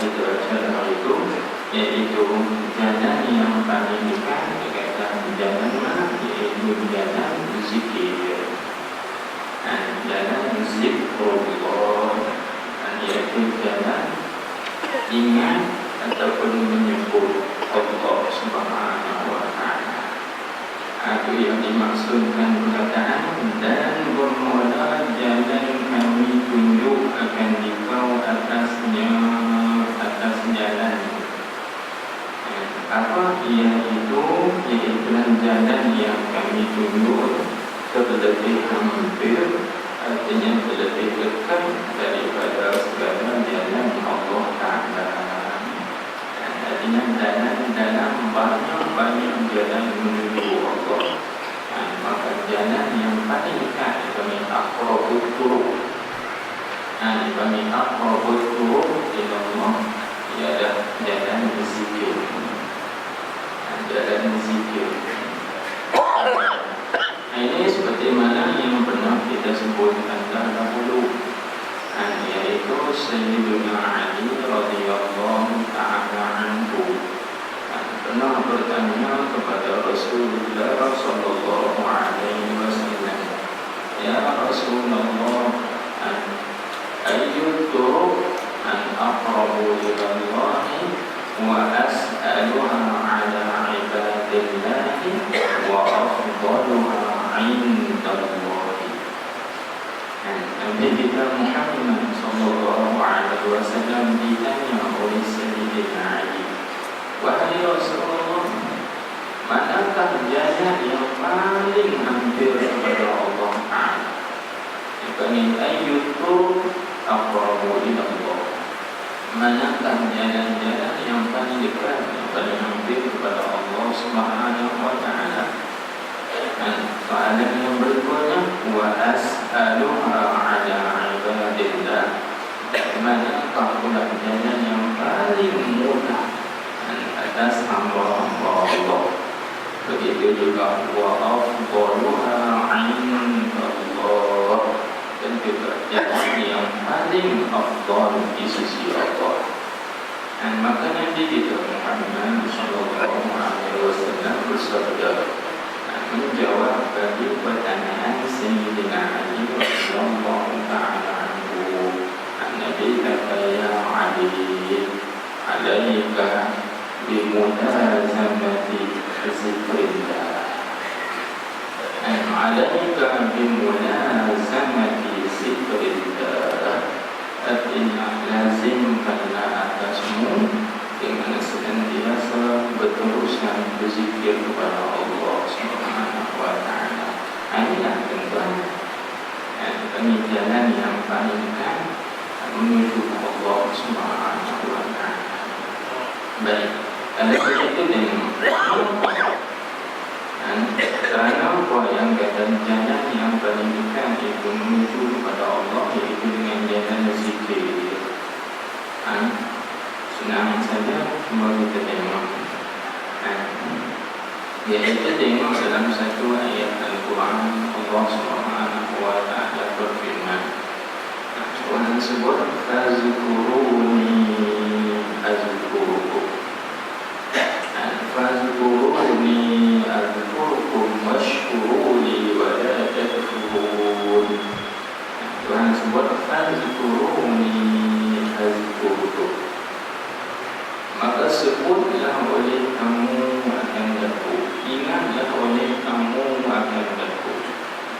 kita baca hari itu, iaitu jalan yang paling dekat dengan jalan mana, iaitu jalan zikir. Jalan zikrullah, iaitu jalan ingat ataupun menyebut Allah Subhanahu wa Ta'ala. Itu yang dimaksudkan perkataan, dan bermula jalan kami tunjuk akan dikau atasnya, atas jalan. Apa iaitu jalan yang kami tunjuk terlebih hampir, artinya terlebih dekat daripada segala jalan Allah Ta'ala. Artinya dalam banyak jalan menuju Allah. Maka jalan yang paling dekat dipanggil aqrabut turuq. Dipanggil aqrabut turuq ila Allah, ialah jalan zikir. Jalan zikir. Ini seperti mana yang pernah kita sebutkan dahulu, yaitu Sayyidina Ali radhiyallahu ta'ala anhu pernah bertanya kepada Rasulullah sallallahu alaihi wasallam, ya Rasulullah, ayyut turuq aqrabu ila Allah wa as'aluha ala ibadillahi wa afdaluha 'inda Allah. Nabi kita Muhammad sallallahu alaihi wasallam ditanya oleh Sayyidina Ali, wahai Rasulullah, manakah jalan yang paling hampir kepada Allah Ta'ala? Dipanggil ayyut turuq aqrabu ila Allah. Manakah jalan-jalan yang paling dekat, yang paling hampir kepada Allah Subhanahu wa Ta'ala? Soalan yang berikutnya, wa as'aluha ala ibadillah. Manakah pula jalan yang paling mudah atas hamba-hamba Allah? Begitu juga wa afdaluha 'inda Allah, dan juga jalan yang paling afdal di sisi Allah. Maka Nabi kita Muhammad sallallahu alaihi wasallam bersabda, menjawab bagi pertanyaan Sayyidina Ali radhiyallahu ta'ala anhu. Nabi kata, ya Ali, alaika bimulazamati zikrillah. Alaika bimulazamati zikrillah, artinya lazimkanlah atasmu dengan senantiasa berterusan berzikir kepada Allah Subhanahu wa Ta'ala. Inilah tuan-tuan, ini jalan yang paling dekat menuju Allah Subhanahu wa Ta'ala. Baik, kalau begitu kerana apa yang kata jalan yang paling dekat itu menuju kepada Allah, iaitu dengan jalan zikir. Senang saja, cuma kita tengok. Kita tengok dalam satu ayat Al-Quran, Allah Subhanahu wa Ta'ala berfirman. Tuhan sebut, fazkuruni azkurukum. Fazkuruni azkurukum washkuruli wa la takfurun. Tuhan sebut, fazkuruni azkurukum. Maka sebutlah oleh kamu akan dapat, ingatlah oleh kamu akan dapat.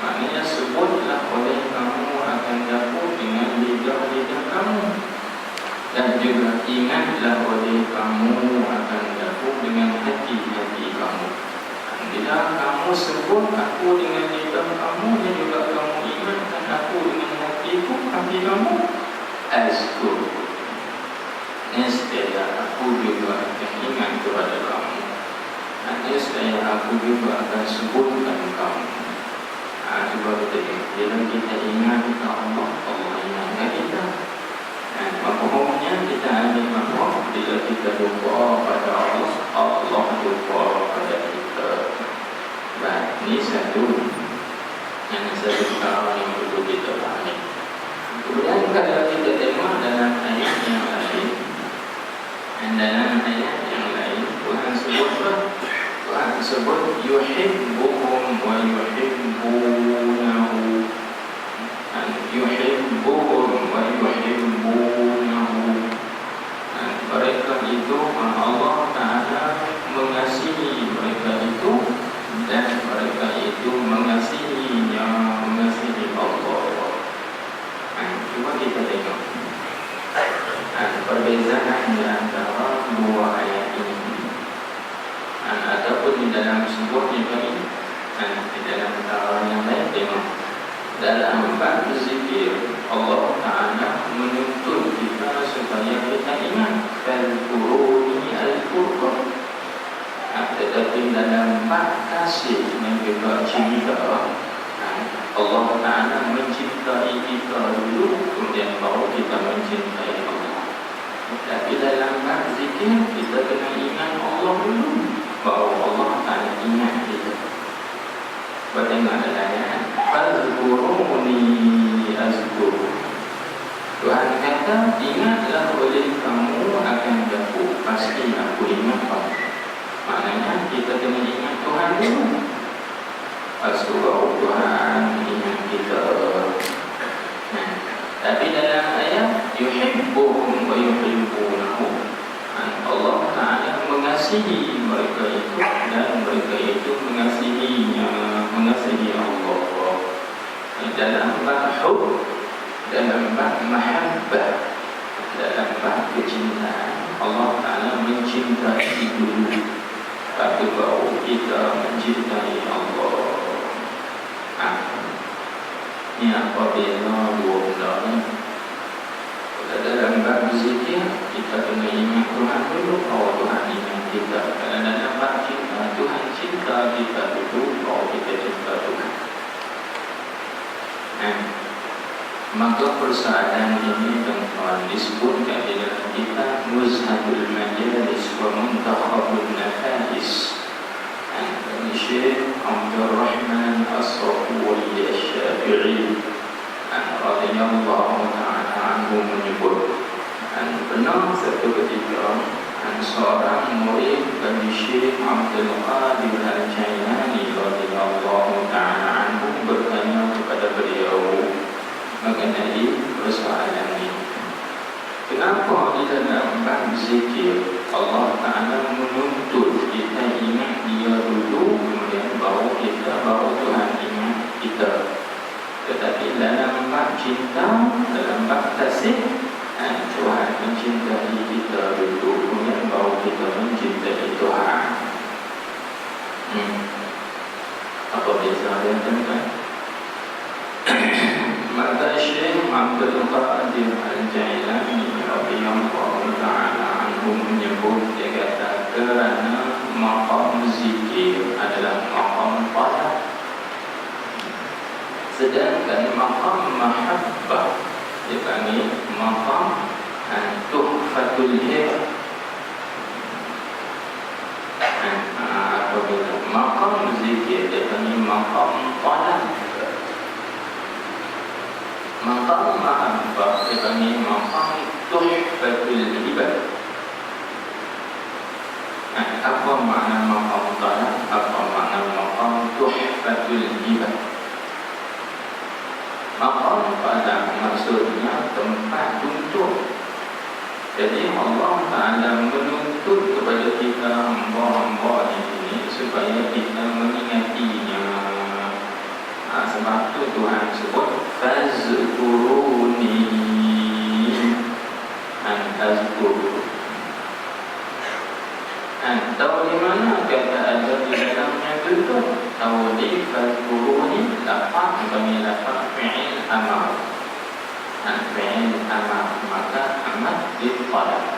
Maknanya sebutlah oleh kamu akan dapat dengan lidah-lidah kamu, dan juga ingatlah oleh kamu akan dapat dengan hati-hati kamu. Bila kamu sebut aku dengan lidah kamu, dan juga kamu ingatkan aku dengan hati kamu, azkur, nescaya aku juga akan ingat kepada kamu. Nescaya aku juga akan sebutkan kamu. Cuba kita tengok, bila kita ingat kepada Allah, Allah ingatkan kita. Maksudnya kita ambil makhluk, bila kita lupa pada Allah, Allah lupa pada kita. Baik, ini satu perkara yang perlu kita pahami. Kemudian kalau kita tengok dalam ayat yang lain, tersebut yuhibbuhum wa yuhibbunahu. Yuhibbuhum wa yuhibbunahu. Mereka itu Allah Ta'ala mengasihi mereka itu, dan mereka itu mengasihinya, mengasihi Allah. Cuba kita tengok perbezaan di antara dua ayat ini. Ataupun di dalam sebuah ini, di dalam antara yang lain, tengok dalam bab zikir Allah Ta'ala menuntut kita supaya kita ingat Fal-Quruni Al-Qur'an. Tetapi dalam bab kasih yang juga cinta, Allah Ta'ala mencintai kita dulu, kemudian baru kita mencintai Allah. Tapi dalam bab zikir kita kena ingat Allah dulu, baru Allah Ta'ala ingat kita. Bagaimana ayat Fal-Quruni Azkur. Tuhan kata, ingatlah oleh kamu akan aku, pasti aku ingat kamu. Maknanya kita kena ingat Tuhan dulu, baru Tuhan ingat kita. Tapi dalam ayat yuhibbuhum wa yuhibbunahu, Allah Ta'ala mengasihi mereka itu, dan mereka itu mengasihinya, mengasihi Allah. Dalam bab hub, dalam bab mahabbah, dalam bab kecintaan, Allah Ta'ala mencintai dulu, tapi baru kita mencintai Allah. Ini apabila dua benda ni. Dalam bab zikir kita kena ingat Tuhan dulu, baru Tuhan ingat kita. Kalau dalam bab cinta, Tuhan cinta kita dulu, baru kita cinta Tuhan. Maka persoalan ini tuan-tuan disebutkan di dalam kitab Nuzhatul Majalis wa Muntakhabul Nafais, Syekh Abdul Rahman As-Safuri Asy-Syafi'i radhiyallahu ta'ala anhu menyebut, benar satu ketika seorang murid bagi Syekh Abdul Qadir Al-Jailani radhiyallahu ta'ala anhu bertanya kepada beliau mengenai persoalan ini. Kenapa di dalam bab zikir Allah Ta'ala menuntut kita ingat Dia dulu, kemudian baru Tuhan ingat kita. Tetapi dalam bab cinta, dalam bab kasih, Tuhan mencintai kita dulu, kemudian baru kita mencintai Tuhan. Apa beza dia tuan-tuan? Maka Syekh Abdul Qadir Al-Jailani radhiyallahu ta'ala anhu menyebut, dia kata kerana maqam zikir adalah maqam talab, sedangkan maqam mahabbah dipanggil maqam tuhfatul hibah. Apabila maqam zikir dipanggil maqam talab, maqam mahabbah dipanggil maqam tuhfatul hibah. Apa makna maqam talab? Apa makna maqam tuhfatul hibah? Maqam talab maksudnya tempat tuntut. Jadi Allah Ta'ala menuntut kepada kita hamba-hamba ini supaya kita mengingatinya. Sebab itu Tuhan sebut Fazkuruni Azkur. Tahu di mana kata ada di dalamnya itu? Tahu di Fazkuruni lafaz kami lafaz fi'il amar. Fi'il amar, maka amat ditalab,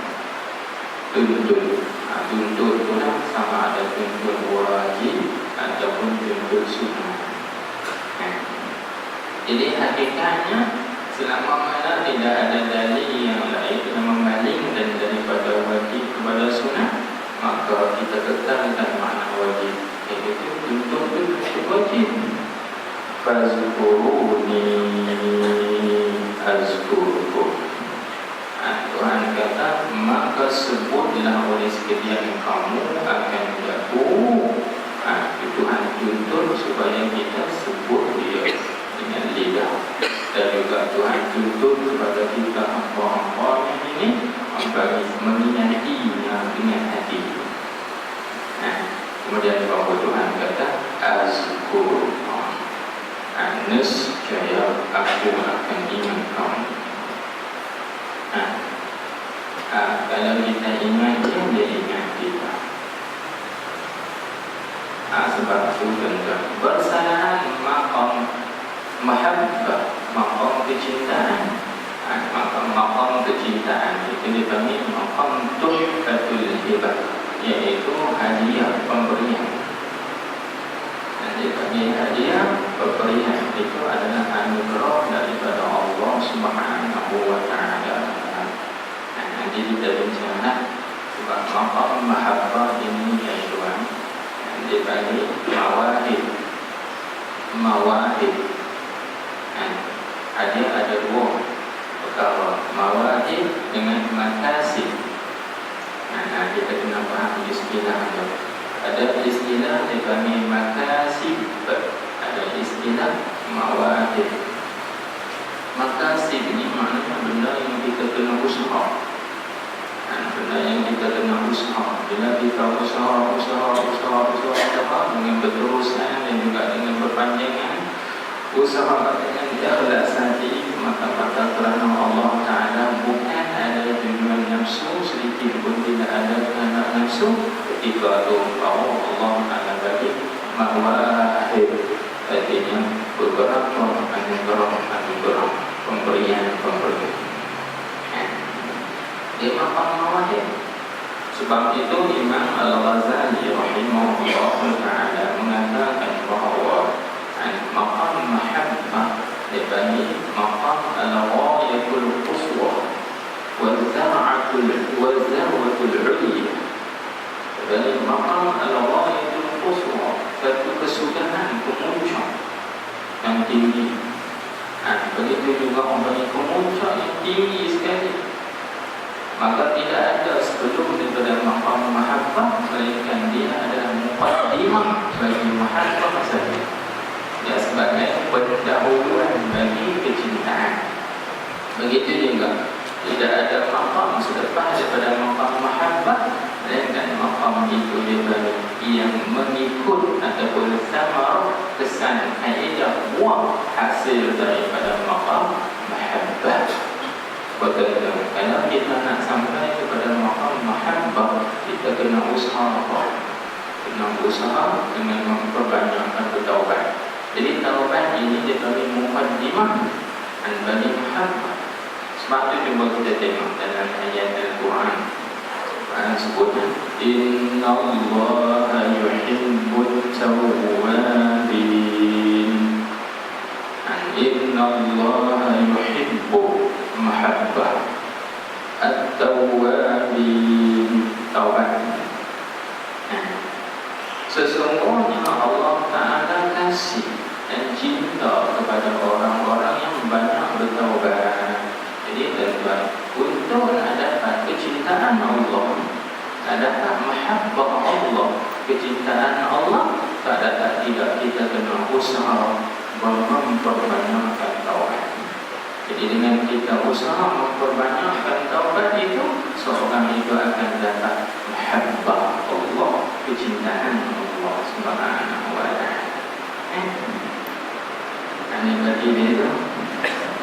tuntut. Tuntut itu sama ada tuntut wajib ataupun tuntut sunnah. Jadi hakikatnya selama mana tidak ada dalil yang lain yang memalingkan daripada wajib kepada sunnah, maka kita kekalkan makna wajib, iaitu tuntut wajib. Fazkuruni azkurkum. Tuhan kata, maka sebutlah oleh sekalian kamu akan aku, tuntut supaya kita sebut dia dengan lidah, dan juga Tuhan tuntut kepada kita hamba-hambanya ini bagi mengingatinya dengan hati. Kemudian bahawa Tuhan kata azkur, nescaya aku akan ingat kamu. Kalau kita ingat dia ingat kita. Sebab itu tentang bersalahan maqam mahabbah, maqam kecintaan. Maqam kecintaan itu dipanggil maqam tuhfatul hibah, iaitu hadiah pemberian. Dipanggil hadiah pemberian itu adalah anugerah daripada Allah Subhanahu wa Ta'ala. Nanti kita bincangkan sebab maqam mahabbah ini ya Tuhan, dipanggil mawahib. Ada dua perkara, mawahib dengan makasih. Kita kena faham istilah itu. Ada istilah dipanggil makasih, ada istilah mawahib. Makasih ini maknanya benda yang kita kena usaha. Benda yang kita kena usaha. Bila kita usaha dengan berterusan dan juga dengan berpanjangan, usaha dengan ikhlas hati, maka kerana Allah Ta'ala bukan ada tujuan nafsu, sedikit pun tidak ada kerana nafsu, ketika itu Allah Ta'ala bagi mawahib, artinya beberapa anugerah pemberian. Dia maqam mawahib. Sebab itu Imam Al-Ghazali rahimahullah ta'ala mengatakan bahawa maqam mahabbah dipanggil maqam al-ghayatul quswa wal zar'atul ulya. Jadi maqam al-ghayatul quswa, satu kesudahan kemuncak yang tinggi. Begitu juga orang kemuncak yang tinggi sekali. Maka tidak ada sebelum daripada maqam mahabbah, melainkan dia adalah muqaddimah bagi mahabbah saja. Dia sebagai pendahuluan bagi kecintaan. Begitu juga tidak ada maqam selepas daripada maqam mahabbah, melainkan maqam itu daripada yang mengikut ataupun samar kesan faedah buah hasil daripada maqam mahabbah. Betul-betul. Kalau kita nak sampai kepada maqam mahabbah, kita kena usaha dengan memperbanyakkan bertaubat. Jadi taubat ini dipanggil muqaddimah bagi mahabbah. Sebab itu cuba kita tengok dalam ayat Al-Quran. Al-Quran sebutnya Inna Allah yuhibbut tawwabin. Inna Allah yuhibbu mahabbah at-tawwabin, taubat. Sesungguhnya Allah Ta'ala kasih dan cinta kepada orang-orang yang banyak bertaubat. Jadi tuan-tuan, untuk nak dapat kecintaan Allah, nak dapat mahabbah Allah, kecintaan Allah, tak dapat tidak kita kena usaha memperbanyakkan taubat. Jadi dengan kita usaha memperbanyakkan taubat itu, seorang itu akan dapat mahabbah Allah, kecintaan Allah Subhanahu wa Ta'ala. Ini bagi dia tu.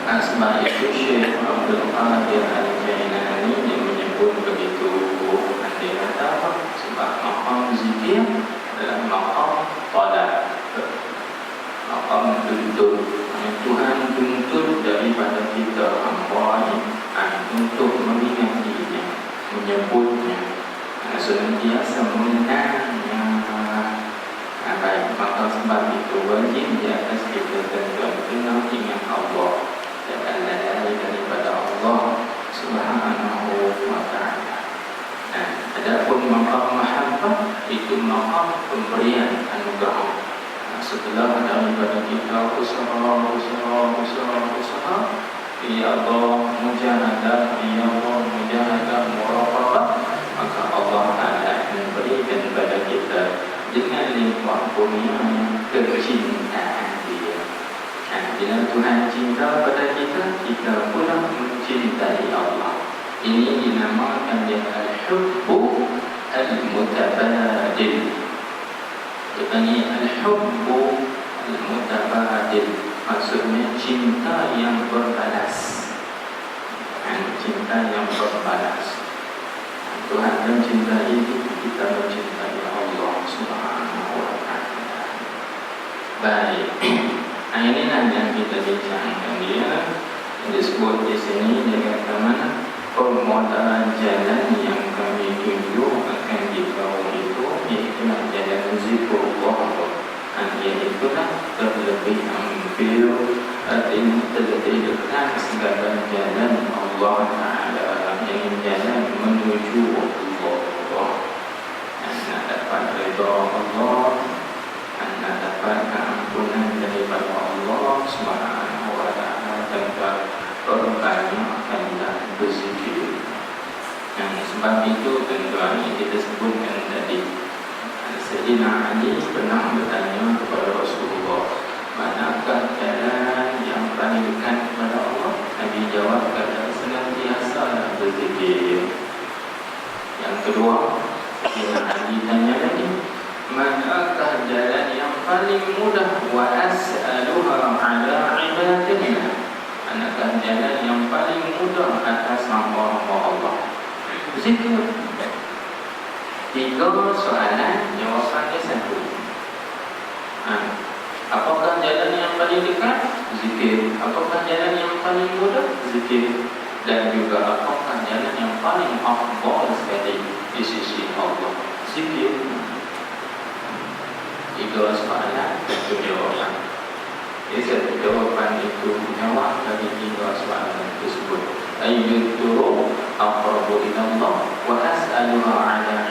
Sebab itu Syekh Abdul Qadir Al-Jailani yang menyebut begitu. Dia kata sebab maqam zikir adalah maqam talab, maqam tuntut. Tuhan tuntut daripada kita hamba untuk mengingatinya, menyebutnya, senantiasa mengenalnya. Baik, maka sebab itu wajib di atas kita tuan-tuan kenal ingat Allah dan Allah daripada Allah Subhanahu wa Ta'ala. Adapun maqam mahabbah itu maqam pemberian anugerah. Setelah daripada kita usaha, ya Allah mujahadah, muraqabah, maka Allah Ta'ala memberikan kepada kita dengan limpah kurnia yang kecintaan dia. Bila Tuhan cinta pada kita, kita pula mencintai Allah. Ini dinamakan dengan al-hubbu al-mutabadil. Ini al-hubbu al-mutabadil, maksudnya cinta yang berbalas. Cinta yang berbalas. Tuhan mencintai, kita mencintai Allah Subhanahu wa ta'ala. Baik. Inilah yang kita bincangkan dia. Disebut di sini dia kata mana? Permodalan jalan yang kami tunjuk akan dibawa itu iaitulah jalan zikrullah. Iaitulah terlebih hampir, artinya terlebih dekat segala jalan Allah Ta'ala, yang jalan menuju Allah. Nak dapat redha Allah, nak dapat keampunan daripada Allah Subhanahu wa ta'ala, dan perbanyakkanlah berzikir. Sebab itu tuan-tuan yang kita sebutkan tadi, Sayyidina Ali pernah bertanya kepada Rasulullah, manakah jalan yang paling dekat kepada Allah? Nabi jawab, kata senantiasa berzikir. Yang kedua, Sayyidina Ali tanya lagi, manakah jalan yang paling mudah? Wa as'aluha ala ibadillah. Manakah jalan yang paling mudah atas hamba-hamba Allah? Zikir. 3 soalan, jawapannya 1. Apakah jalan yang paling dekat? Zikir. Apakah jalan yang paling mudah? Zikir. Dan juga apakah jalan yang paling afdal sekali di sisi Allah? Zikir. 3 soalan, 1 jawapan. Jadi 1 jawapan itu jawab dari 3 soalan tersebut. Ayyul turuq aqrabu ila Allah wa as'aluha ala